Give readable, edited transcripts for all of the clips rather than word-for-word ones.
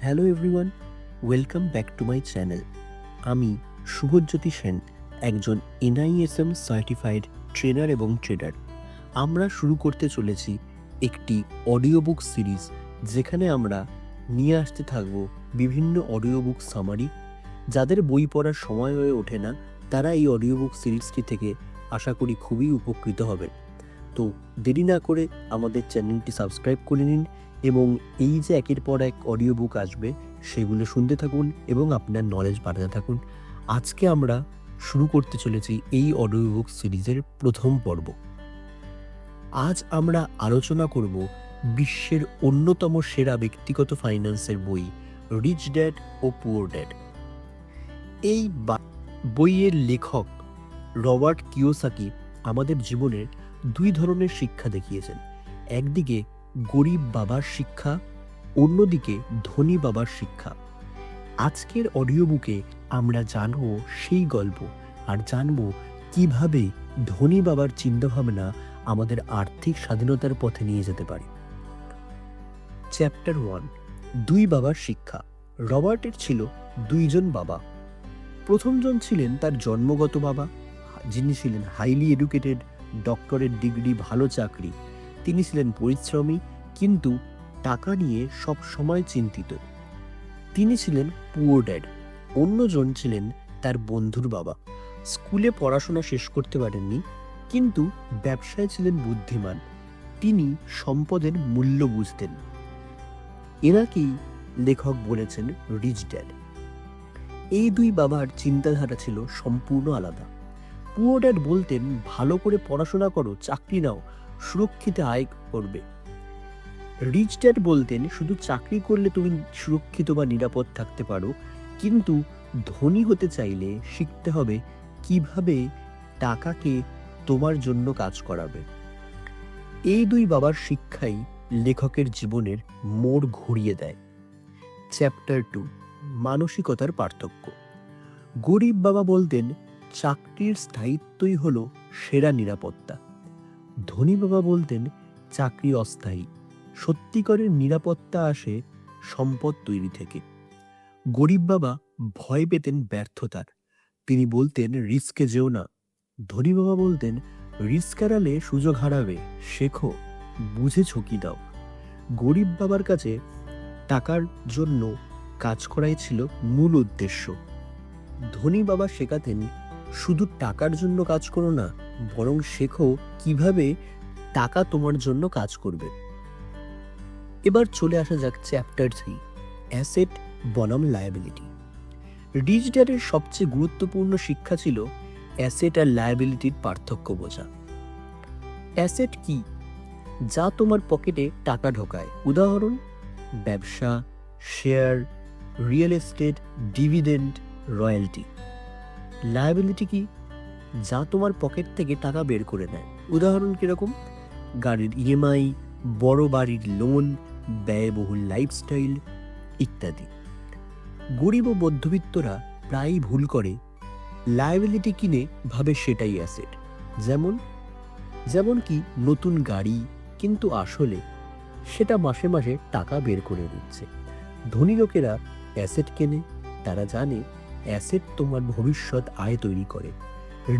Hello everyone, welcome back to my channel. আমি শুভজ্যোতি সেন, একজন NISM certified trainer এবং tedder. আমরা শুরু করতে চলেছি একটি অডিও বুক সিরিজ, যেখানে আমরা নিয়ে আসতে থাকব বিভিন্ন অডিও বুক সামারি। যাদের বই পড়ার সময় হয়ে ওঠে না, তারা এই অডিও বুক সিরিজটি থেকে আশা করি খুবই উপকৃত হবেন। তো দেরি না করে আমাদের চ্যানেলটি সাবস্ক্রাইব করে নিন এবং এই যে একের পর এক অডিও বুক আসবে সেগুলো শুনতে থাকুন এবং আপনার নলেজ বাড়াতে থাকুন। আজকে আমরা শুরু করতে চলেছি এই অডিও বুক সিরিজের প্রথম পর্ব। আজ আমরা আলোচনা করব বিশ্বের অন্যতম সেরা ব্যক্তিগত ফাইন্যান্সের বই, রিচ ড্যাড ও পুয়ার ড্যাড। এই বইয়ের লেখক রবার্ট কিওসাকি আমাদের জীবনের দুই ধরনের শিক্ষা দেখিয়েছেন। একদিকে গরিব বাবার শিক্ষা, অন্যদিকে ধনী বাবার শিক্ষা। আজকের অডিও বুকে আমরা জানব সেই গল্প, আর জানব কিভাবে ধনী বাবার চিন্তাভাবনা আমাদের আর্থিক স্বাধীনতার পথে নিয়ে যেতে পারে। চ্যাপ্টার 1, দুই বাবার শিক্ষা। রবার্টের ছিল দুইজন বাবা। প্রথমজন ছিলেন তার জন্মগত বাবা, যিনি ছিলেন হাইলি এডুকেটেড, ডক্টরেট ডিগ্রি, ভালো চাকরি। তিনি ছিলেন পরিশ্রমী, কিন্তু টাকা নিয়ে সব সময় চিন্তিত। তিনি ছিলেন পুয়ার ড্যাড। অন্যজন ছিলেন তার বন্ধুর বাবা। স্কুলে পড়াশোনা শেষ করতে পারেননি, কিন্তু ব্যবসায় ছিলেন বুদ্ধিমান। তিনি সম্পদের মূল্য বুঝতেন। এনাকেই লেখক বলেছেন রিচ ড্যাড। এই দুই বাবার চিন্তাধারা ছিল সম্পূর্ণ আলাদা। পুয়ার ড্যাড বলতেন, ভালো করে পড়াশোনা করো, চাকরি নাও, সুরক্ষিত আয় করবে। রিচ ড্যাড বলতেন, শুধু চাকরি করলে তুমি সুরক্ষিত বা নিরাপদ থাকতে পারো, কিন্তু ধনী হতে চাইলে শিখতে হবে কিভাবে টাকাকে তোমার জন্য কাজ করাবে। এই দুই বাবার শিক্ষাই লেখকের জীবনের মোড় ঘুরিয়ে দেয়। চ্যাপ্টার 2, মানসিকতার পার্থক্য। গরিব বাবা বলতেন, চাকরির স্থায়িত্বই হলো সেরা নিরাপত্তা। ধনী বাবা বলতেন, চাকরি অস্থায়ী, সত্যিকারের নিরাপত্তা আসে সম্পদ তৈরি থেকে। গরিব বাবা ভয় পেতেন ব্যর্থতার। তিনি বলতেন, রিস্কে যেও না। ধনী বাবা বলতেন, রিস্ক এড়ালে সুযোগ হারাবে, শেখো, বুঝে ঝুঁকি দাও। গরিব বাবার কাছে টাকার জন্য কাজ করাই ছিল মূল উদ্দেশ্য। ধনী বাবা শেখাতেন, শুধু টাকার জন্য কাজ করো না, বরং শেখো কিভাবে টাকা তোমার জন্য কাজ করবে। এবার চলে আসা যাক চ্যাপ্টার 3, অ্যাসেট বনাম লায়াবিলিটি। রিচ ড্যাডের সবচেয়ে গুরুত্বপূর্ণ শিক্ষা ছিল অ্যাসেট আর লায়াবিলিটির পার্থক্য বোঝা। অ্যাসেট কি? যা তোমার পকেটে টাকা ঢোকায়। উদাহরণ, ব্যবসা, share, real estate, dividend, royalty. Liability কি? যা তোমার পকেট থেকে টাকা বের করে নেয়। উদাহরণ কিরকম? গাড়ির EMI, বড় বাড়ির লোন, ব্যয়বহুল লাইফস্টাইল ইত্যাদি। গরিব ও মধ্যবিত্তরা প্রায়ই ভুল করে, লায়াবিলিটি কিনে ভাবে সেটাই অ্যাসেট। যেমন কি নতুন গাড়ি, কিন্তু আসলে সেটা মাসে মাসে টাকা বের করে দিচ্ছে। ধনী লোকেরা অ্যাসেট কেনে, তারা জানে অ্যাসেট তোমার ভবিষ্যৎ আয় তৈরি করে।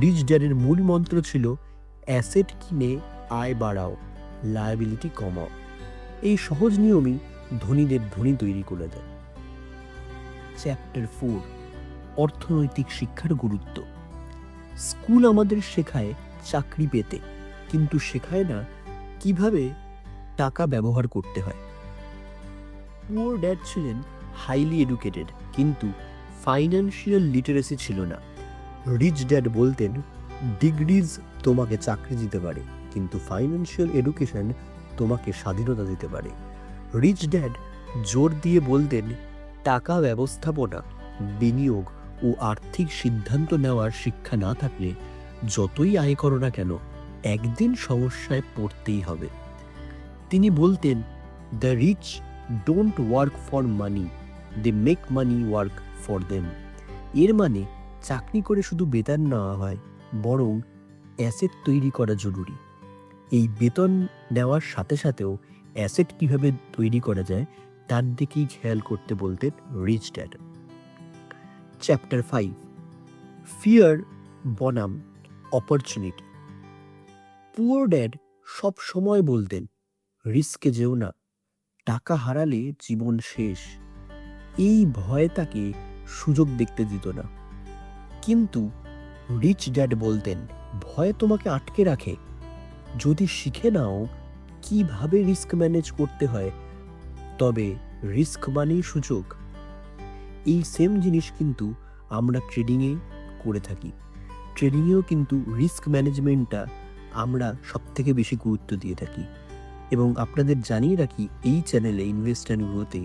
রিচ ড্যাডের মূল মন্ত্র ছিল, অ্যাসেট কিনে আয় বাড়াও, লায়াবিলিটি কমাও। এই সহজ নিয়মই ধনীদের ধনী তৈরি করে দেয়। চ্যাপ্টার 4, অর্থনৈতিক শিক্ষার গুরুত্ব। স্কুল আমাদের শেখায় চাকরি পেতে, কিন্তু শেখায় না কিভাবে টাকা ব্যবহার করতে হয়। পুয়ার ড্যাড ছিলেন হাইলি এডুকেটেড, কিন্তু ফাইন্যান্সিয়াল লিটারেসি ছিল না। রিচ ড্যাড বলতেন, ডিগ্রিজ তোমাকে চাকরি দিতে পারে, কিন্তু ফাইন্যান্সিয়াল এডুকেশন তোমাকে স্বাধীনতা দিতে পারে। রিচ ড্যাড জোর দিয়ে বলতেন, টাকা ব্যবস্থাপনা, বিনিয়োগ ও আর্থিক সিদ্ধান্ত নেওয়ার শিক্ষা না থাকলে যতই আয় করো না কেন, একদিন সমস্যায় পড়তেই হবে। তিনি বলতেন, the rich don't work for money, they make money work for them. এর মানে চাকরি করে শুধু বেতন নেওয়া হয়, বরং অ্যাসেট তৈরি করা জরুরি। এই বেতন নেওয়ার সাথে সাথেও অ্যাসেট কিভাবে তৈরি করা যায় তার দিকেই খেয়াল করতে বলতেন রিচ ড্যাড। চ্যাপ্টার 5, ফিয়ার বনাম অপরচুনিটি। পুয়ার ড্যাড সব সময় বলতেন, রিস্কে যেও না, টাকা হারালে জীবন শেষ। এই ভয় তাকে সুযোগ দেখতে দিত না। কিন্তু রিচ ড্যাড বলতেন, ভয় তোমাকে আটকে রাখে। যদি শিখে নাও কিভাবে রিস্ক ম্যানেজ করতে হয়, তবে রিস্ক মানেই সুযোগ। এই সেম জিনিস কিন্তু আমরা ট্রেডিংয়ে করে থাকি। ট্রেডিংয়েও কিন্তু রিস্ক ম্যানেজমেন্টটা আমরা সব থেকে বেশি গুরুত্ব দিয়ে থাকি। এবং আপনাদের জানিয়ে রাখি, এই চ্যানেলে ইনভেস্ট অ্যান্ড গ্রোতে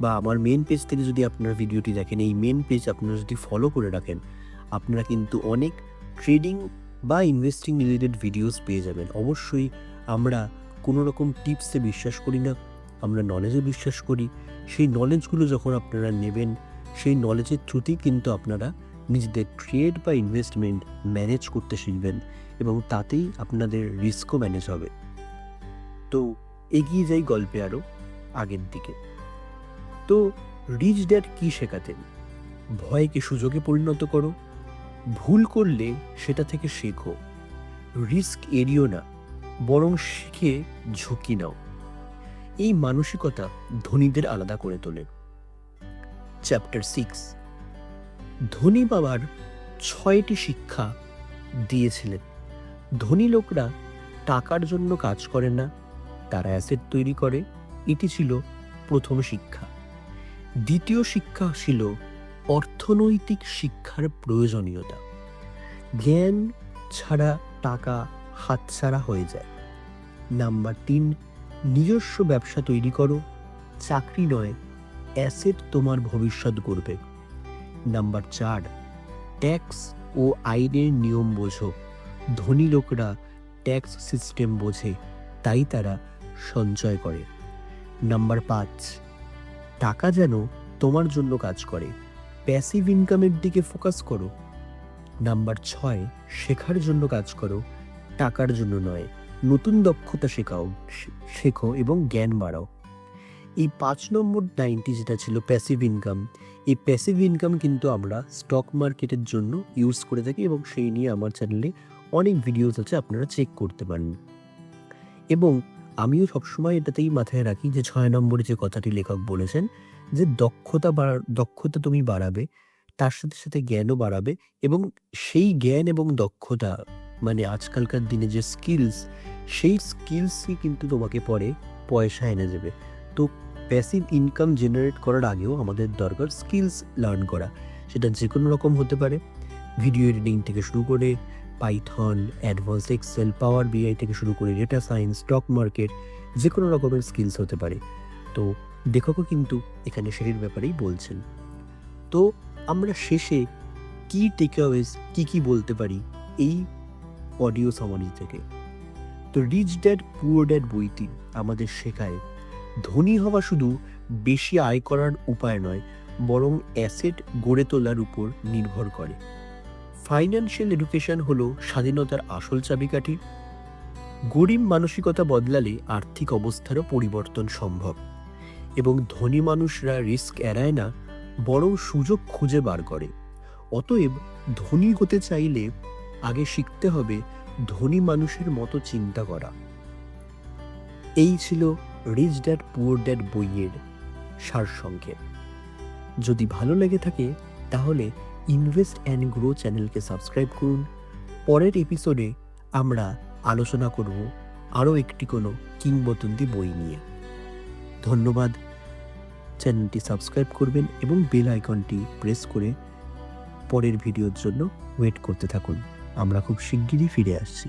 বা আমার মেন পেজ থেকে যদি আপনারা ভিডিওটি দেখেন, এই মেন পেজ আপনারা যদি ফলো করে রাখেন, আপনারা কিন্তু অনেক ট্রেডিং বা ইনভেস্টিং রিলেটেড ভিডিওস পেয়ে যাবেন। অবশ্যই আমরা কোনো রকম টিপসে বিশ্বাস করি না, আমরা নলেজে বিশ্বাস করি। সেই নলেজগুলো যখন আপনারা নেবেন, সেই নলেজের থ্রুতেই কিন্তু আপনারা নিজেদের ট্রেড বা ইনভেস্টমেন্ট ম্যানেজ করতে শিখবেন এবং তাতেই আপনাদের রিস্কও ম্যানেজ হবে। তো এগিয়ে যাই গল্পে আরও আগের দিকে। তো রিচ ড্যাড কি শেখাতেন? ভয়কে সুযোগে পরিণত করো, ভুল করলে সেটা থেকে শেখো, রিস্ক এড়িও না, বরং শিখে ঝুঁকি নাও। এই মানসিকতা ধনীদের আলাদা করে তোলে। চ্যাপ্টার 6, ধনী বাবার 6টি শিক্ষা দিয়েছিলেন। ধনী লোকরা টাকার জন্য কাজ করে না, তারা অ্যাসেট তৈরি করে। এটি ছিল প্রথম শিক্ষা। দ্বিতীয় শিক্ষা ছিল অর্থনৈতিক শিক্ষার প্রয়োজনীয়তা। জ্ঞান ছাড়া টাকা হাতছাড়া হয়ে যায়। নাম্বার 3, নিজস্ব ব্যবসা তৈরি করো, চাকরি নয়, অ্যাসেট তোমার ভবিষ্যৎ গড়বে। নাম্বার 4, ট্যাক্স ও আইনের নিয়ম বোঝো। ধনী লোকরা ট্যাক্স সিস্টেম বোঝে, তাই তারা সঞ্চয় করে। নাম্বার 5, টাকা যেন তোমার জন্য কাজ করে, প্যাসিভ ইনকামের দিকে ফোকাস করো। নাম্বার 6, শেখার জন্য কাজ করো, টাকার জন্য নয়। নতুন দক্ষতা শেখো এবং জ্ঞান বাড়াও। এই 5 নম্বর 90 যেটা ছিল প্যাসিভ ইনকাম, এই প্যাসিভ ইনকাম কিন্তু আমরা স্টক মার্কেটের জন্য ইউজ করে থাকি এবং সেই নিয়ে আমার চ্যানেলে অনেক ভিডিওস আছে, আপনারা চেক করতে পারেন। এবং আমিও সবসময় এটাতেই মাথায় রাখি যে 6 নম্বরে যে কথাটি লেখক বলেছেন যে দক্ষতা তুমি বাড়াবে, তার সাথে সাথে জ্ঞানও বাড়াবে এবং সেই জ্ঞান এবং দক্ষতা মানে আজকালকার দিনে যে স্কিলস, সেই স্কিলসই কিন্তু তোমাকে পরে পয়সা এনে দেবে। তো প্যাসিভ ইনকাম জেনারেট করার আগেও আমাদের দরকার স্কিলস লার্ন করা। সেটা যে কোনো রকম হতে পারে, ভিডিও এডিটিং থেকে শুরু করে পাইথন, অ্যাডভান্স এক্সেল, পাওয়ার বিআই থেকে শুরু করে ডেটা সায়েন্স, স্টক মার্কেট, যে কোনো রকমের স্কিলস হতে পারে। তো লেখকও কিন্তু এখানে সেটির ব্যাপারেই বলছেন। তো আমরা শেষে কি টেকঅ্যাওয়েজ কি বলতে পারি এই অডিও সামারি থেকে? তো রিচ ড্যাড পুয়ার ড্যাড বইটি আমাদের শেখায় ধনী হওয়া শুধু বেশি আয় করার উপায় নয়, বরং অ্যাসেট গড়ে তোলার উপর নির্ভর করে। ফাইন্যান্সিয়াল এডুকেশন হলো স্বাধীনতার আসল চাবিকাঠি। গরিব মানসিকতা বদলালে আর্থিক অবস্থারও পরিবর্তন সম্ভব এবং ধনী মানুষরা রিস্ক এড়ায় না, বরং সুযোগ খুঁজে বার করে। অতএব ধনী হতে চাইলে আগে শিখতে হবে ধনী মানুষের মতো চিন্তা করা। এই ছিল রিচ ড্যাড পুয়ার ড্যাড বইয়ের সারসংক্ষেপ। যদি ভালো লেগে থাকে তাহলে ইনভেস্ট অ্যান্ড গ্রো চ্যানেলকে সাবস্ক্রাইব করুন। পরের এপিসোডে আমরা আলোচনা করব আরও একটি কোনো কিংবদন্তি বই নিয়ে। ধন্যবাদ। চ্যানেলটি সাবস্ক্রাইব করবেন এবং বেল আইকনটি প্রেস করে পরের ভিডিওর জন্য ওয়েট করতে থাকুন। আমরা খুব শিগগিরই ফিরে আসছি।